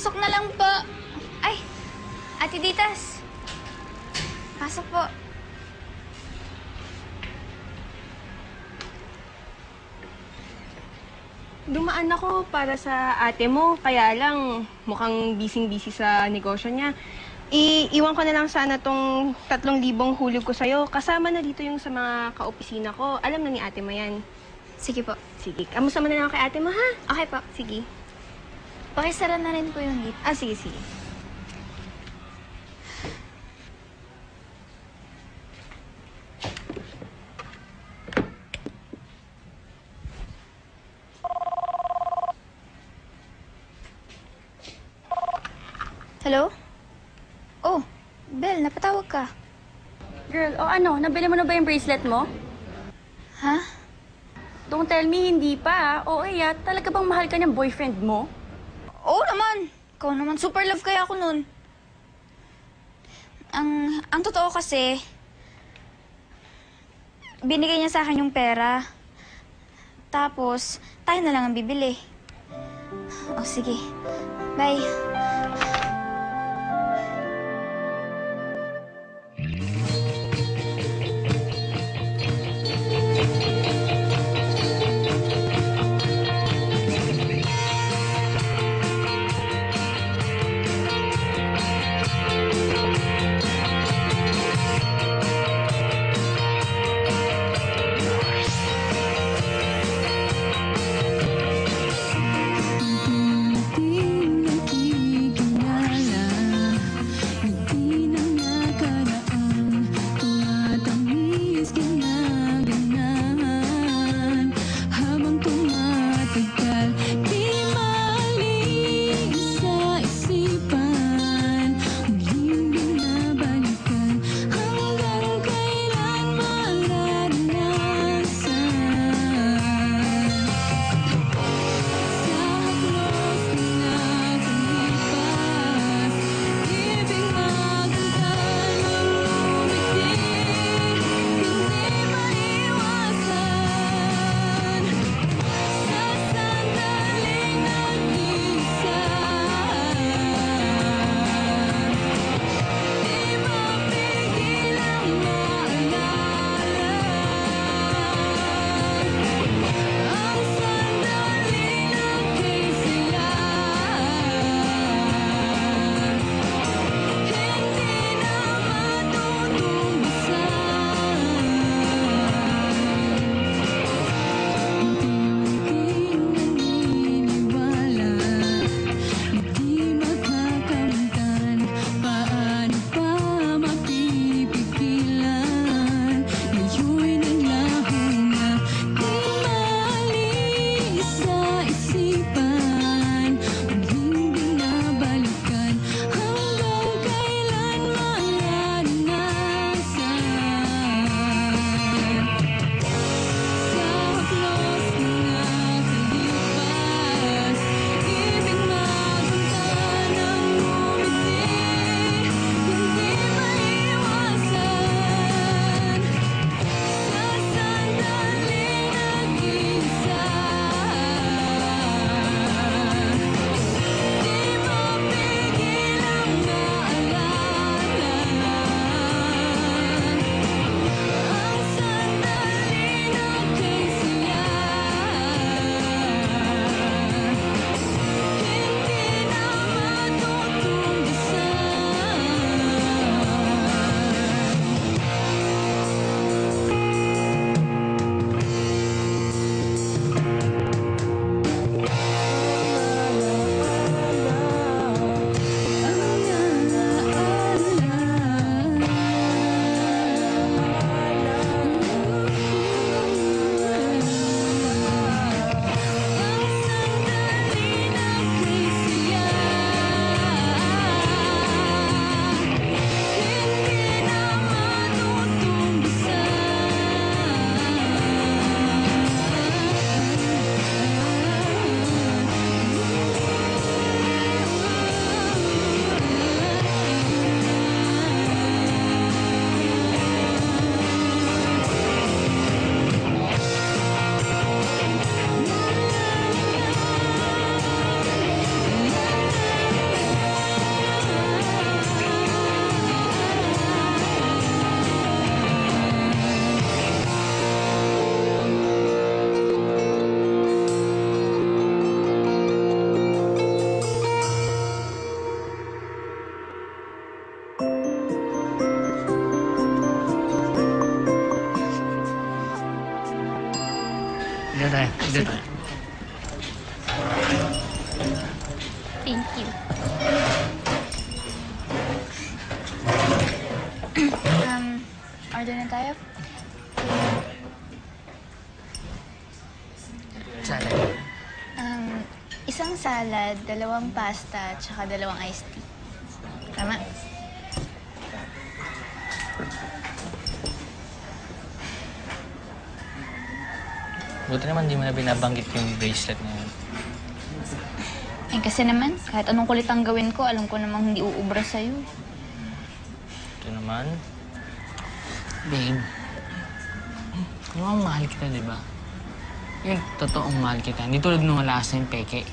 Pasok na lang po. Ay, Ate Ditas. Pasok po. Dumaan ako para sa ate mo, kaya lang mukhang busy-busy sa negosyo niya. Iiwan ko na lang sana tong 3,000 hulog ko sa'yo. Kasama na dito yung sa mga kaopisina ko. Alam na ni ate mo yan. Sige po. Sige, kamusta mo na lang kay ate mo, ha? Okay po. Sige. Pakisara na rin po yung gate. Sige, sige. Hello? Oh, Bel, napatawag ka. Girl, ano, nabili mo na ba yung bracelet mo? Ha? Don't tell me, hindi pa. Oo, talaga bang mahal ka ng boyfriend mo? Oo naman. Ikaw naman, super love kaya ako nun. Ang totoo kasi, binigay niya sa akin yung pera. Tapos, tayo na lang ang bibili. Oh, sige. Bye. tayo. Dito tayo. Thank you. Order na tayo? Salad. Isang salad, 2 pasta, tsaka 2 iced tea. Tama? Buti naman di mo na binabanggit yung bracelet na yun. Eh kasi naman, kahit anong kulit ang gawin ko, alam ko namang hindi uubra sa'yo. Ito naman. Babe, yung mahal kita, di ba? Yung totoong mahal kita. Hindi tulad nung alas na yung peke.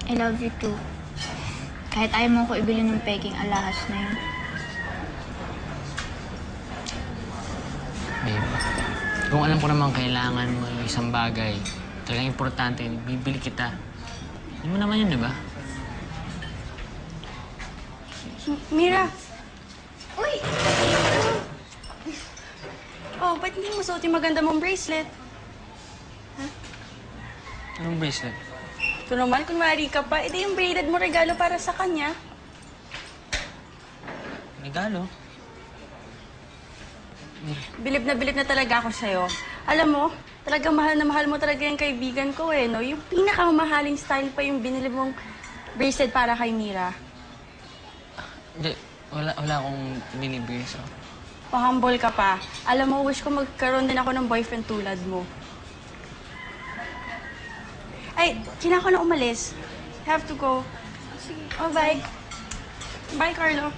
I love you too. Kahit ayaw mo ko ibili ng peking alahas na yun. Babe, kung alam ko naman kailangan mo yung isang bagay, talagang importante, bibili kita. Hindi mo naman yun, di ba? Mira! Uy! Oh, ba't hindi mo suot yung maganda mong bracelet? Anong bracelet? Ito naman, kunwari ka pa, edi yung braided mo regalo para sa kanya. Regalo? Bilib na talaga ako sa'yo. Alam mo, talagang mahal na mahal mo talaga yung kaibigan ko eh, no? Yung pinakamamahaling style pa yung binili mong bracelet para kay Mira. Hindi, wala akong binibrace. Pa-humble ka pa. Alam mo, wish ko magkaroon din ako ng boyfriend tulad mo. Ay, kailangan ko na umalis. Have to go. Sige. Oh, bye. Bye, Carlo.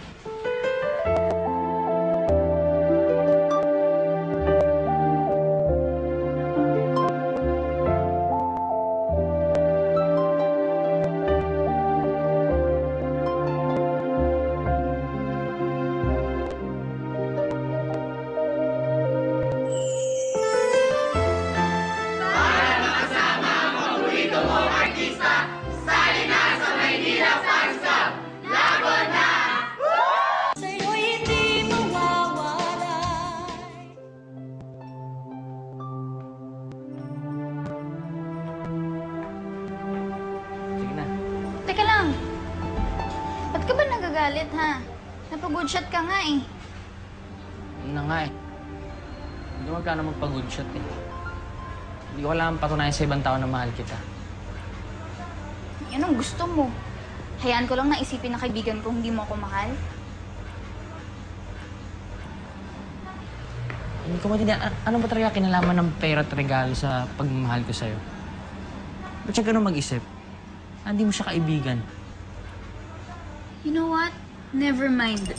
Sa'yo'y hindi mawawalay. Sige na. Teka lang. Ba't ka ba nagagalit, ha? Napag-good shot ka nga eh. Yun na nga eh. Hindi ko magkano magpa-good shot eh. Hindi ko kailangan patunayan sa ibang tao na mahal kita. Yan ang gusto mo. Hayaan ko lang na isipin na kaibigan ko hindi mo ako mahal. Hindi ko maintindihan. Ano ba talaga kinalaman ng pera at regalo sa pagmamahal ko sa'yo? Ba't siya ganun mag-isip? Hindi mo siya kaibigan. You know what? Never mind.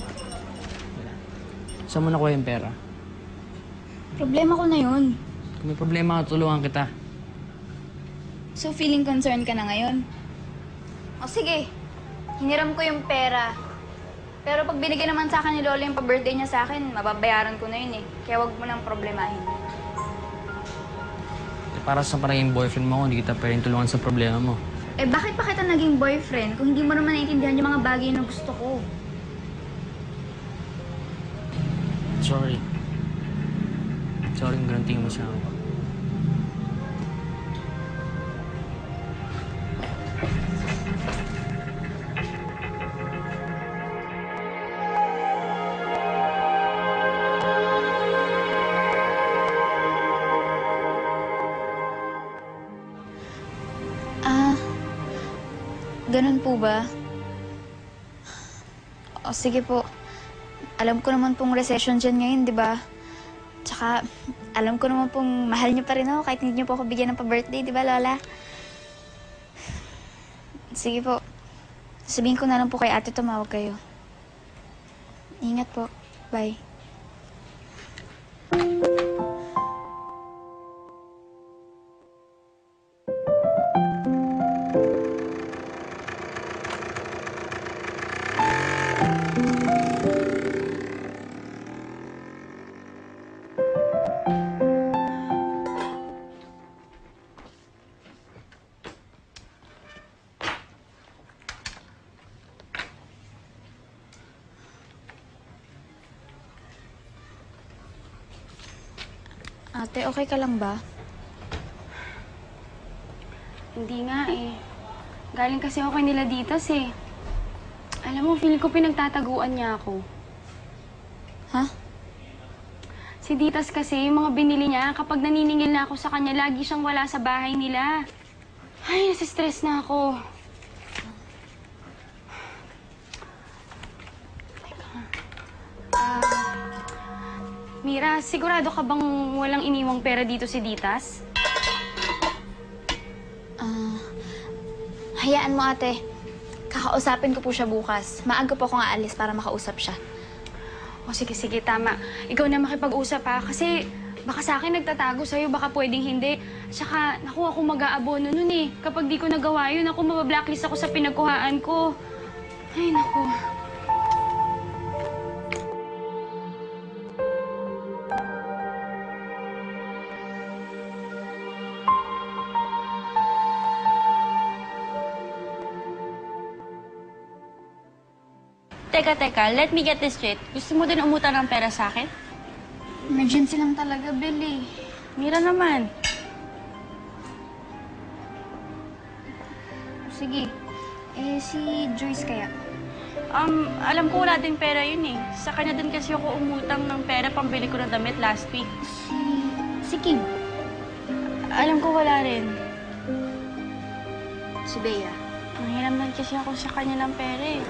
Saan mo nakuha yung pera? Problema ko na yun. Kung may problema ka, tulungan kita. So feeling concerned ka na ngayon? O sige, hiniram ko yung pera. Pero pag binigay naman sa akin ni Lola yung pa-birthday niya sa akin, mababayaran ko na yun eh. Kaya wag mo nang problemahin. Para sa parang boyfriend mo, hindi kita pwedeng tulungan sa problema mo. Eh bakit pa kita naging boyfriend kung hindi mo naman naiintindihan yung mga bagay na gusto ko? Sorry. Sorry kung ganun tingin mo sa akin. Ganun po ba? O sige po. Alam ko naman pong recession dyan ngayon, di ba? Tsaka, alam ko naman pong mahal niyo pa rin ako kahit hindi niyo po ako bigyan ng pa-birthday, di ba, Lola? Sige po. Sabihin ko na lang po kay ate tumawag kayo. Ingat po. Bye. Ate, okay ka lang ba? Hindi nga eh. Galing kasi ako kay nila Ditas eh. Alam mo, feeling ko pinagtataguan niya ako. Ha? Si Ditas kasi, yung mga binili niya, kapag naniningil na ako sa kanya, lagi siyang wala sa bahay nila. Ay, nasistress na ako. Mira, sigurado ka bang walang iniwang pera dito si Ditas? Hayaan mo, ate. Kakausapin ko po siya bukas. Maaga po akong aalis para makausap siya. O sige, sige, tama. Ikaw na makipag-usap ha, kasi baka sa akin nagtatago sa'yo, baka pwedeng hindi. Tsaka, naku, ako mag-aabono nun eh. Kapag di ko nagawa yun, ako mabablacklist ako sa pinagkuhaan ko. Ay, naku. Teka, let me get this straight. Gusto mo din umutang ng pera sa akin? Emergency lang talaga, Bel eh. Mira naman. Sige. Eh, si Joyce kaya? Alam ko wala din pera yun eh. Sa kanya din kasi ako umutang ng pera pambili ko ng damit last week. Si Kim? Alam ko wala rin. Si Bea? Nanghiram lang kasi ako sa kanya ng pera eh.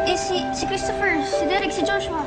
Eh, si Christopher, si Derek, si Joshua.